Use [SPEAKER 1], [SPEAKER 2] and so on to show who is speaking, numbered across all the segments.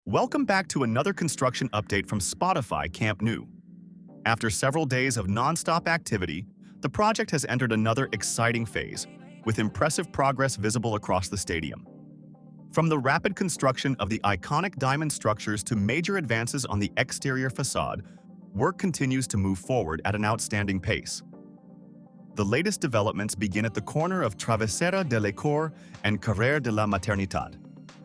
[SPEAKER 1] Welcome back to another construction update from Spotify Camp Nou. After several days of non-stop activity, the project has entered another exciting phase, with impressive progress visible across the stadium. From the rapid construction of the iconic diamond structures to major advances on the exterior facade, work continues to move forward at an outstanding pace. The latest developments begin at the corner of Travessera de l'École and Carrer de la Maternidad,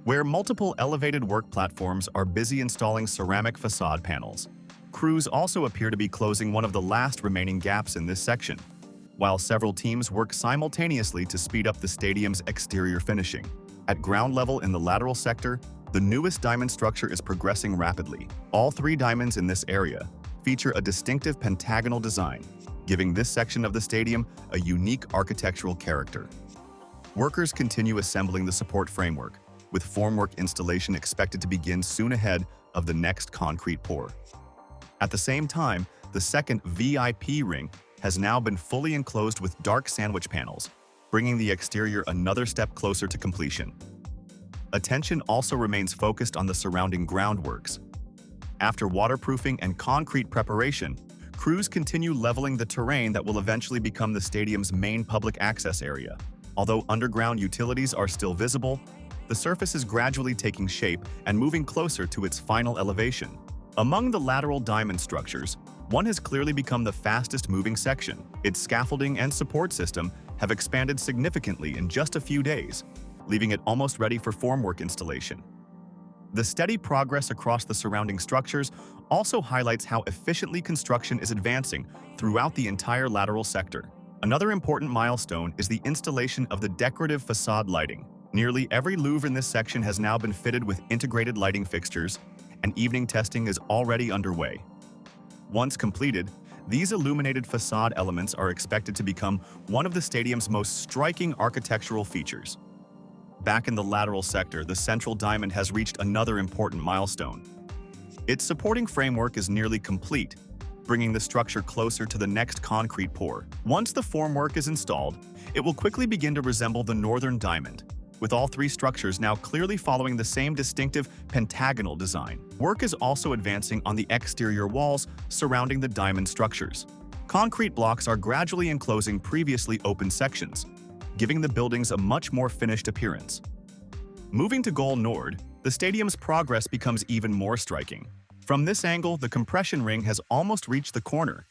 [SPEAKER 1] where multiple elevated work platforms are busy installing ceramic facade panels. Crews also appear to be closing one of the last remaining gaps in this section, while several teams work simultaneously to speed up the stadium's exterior finishing. At ground level in the lateral sector, the newest diamond structure is progressing rapidly. All three diamonds in this area feature a distinctive pentagonal design, giving this section of the stadium a unique architectural character. Workers continue assembling the support framework, with formwork installation expected to begin soon ahead of the next concrete pour. At the same time, the second VIP ring has now been fully enclosed with dark sandwich panels, bringing the exterior another step closer to completion. Attention also remains focused on the surrounding groundworks. After waterproofing and concrete preparation, crews continue leveling the terrain that will eventually become the stadium's main public access area. Although underground utilities are still visible, the surface is gradually taking shape and moving closer to its final elevation. Among the lateral diamond structures, one has clearly become the fastest-moving section. Its scaffolding and support system have expanded significantly in just a few days, leaving it almost ready for formwork installation. The steady progress across the surrounding structures also highlights how efficiently construction is advancing throughout the entire lateral sector. Another important milestone is the installation of the decorative facade lighting. Nearly every louver in this section has now been fitted with integrated lighting fixtures, and evening testing is already underway. Once completed, these illuminated facade elements are expected to become one of the stadium's most striking architectural features. Back in the lateral sector, the central diamond has reached another important milestone. Its supporting framework is nearly complete, bringing the structure closer to the next concrete pour. Once the formwork is installed, it will quickly begin to resemble the northern diamond, with all three structures now clearly following the same distinctive pentagonal design. Work is also advancing on the exterior walls surrounding the diamond structures. Concrete blocks are gradually enclosing previously open sections, giving the buildings a much more finished appearance. Moving to Gol Nord, the stadium's progress becomes even more striking. From this angle, the compression ring has almost reached the corner.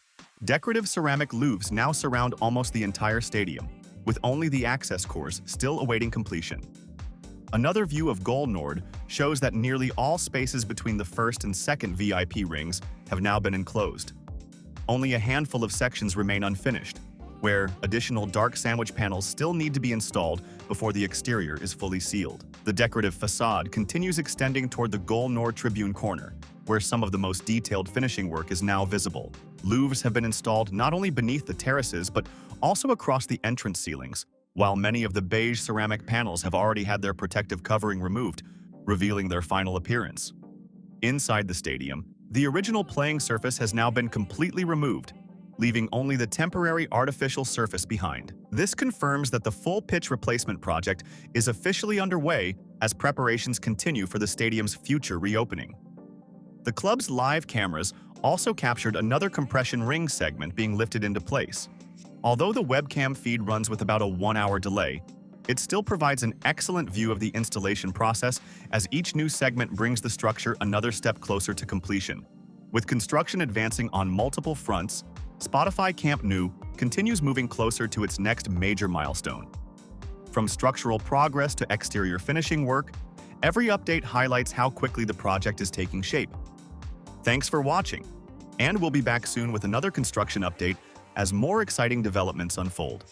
[SPEAKER 1] Decorative ceramic louvres now surround almost the entire stadium, with only the access cores still awaiting completion. Another view of Gol Nord shows that nearly all spaces between the first and second VIP rings have now been enclosed. Only a handful of sections remain unfinished, where additional dark sandwich panels still need to be installed before the exterior is fully sealed. The decorative facade continues extending toward the Gol Nord Tribune corner, where some of the most detailed finishing work is now visible. Louvres have been installed not only beneath the terraces but also across the entrance ceilings, while many of the beige ceramic panels have already had their protective covering removed, revealing their final appearance. Inside the stadium, the original playing surface has now been completely removed, leaving only the temporary artificial surface behind. This confirms that the full pitch replacement project is officially underway as preparations continue for the stadium's future reopening. The club's live cameras also captured another compression ring segment being lifted into place. Although the webcam feed runs with about a 1-hour delay, it still provides an excellent view of the installation process as each new segment brings the structure another step closer to completion. With construction advancing on multiple fronts, Spotify Camp Nou continues moving closer to its next major milestone. From structural progress to exterior finishing work, every update highlights how quickly the project is taking shape. Thanks for watching, and we'll be back soon with another construction update as more exciting developments unfold.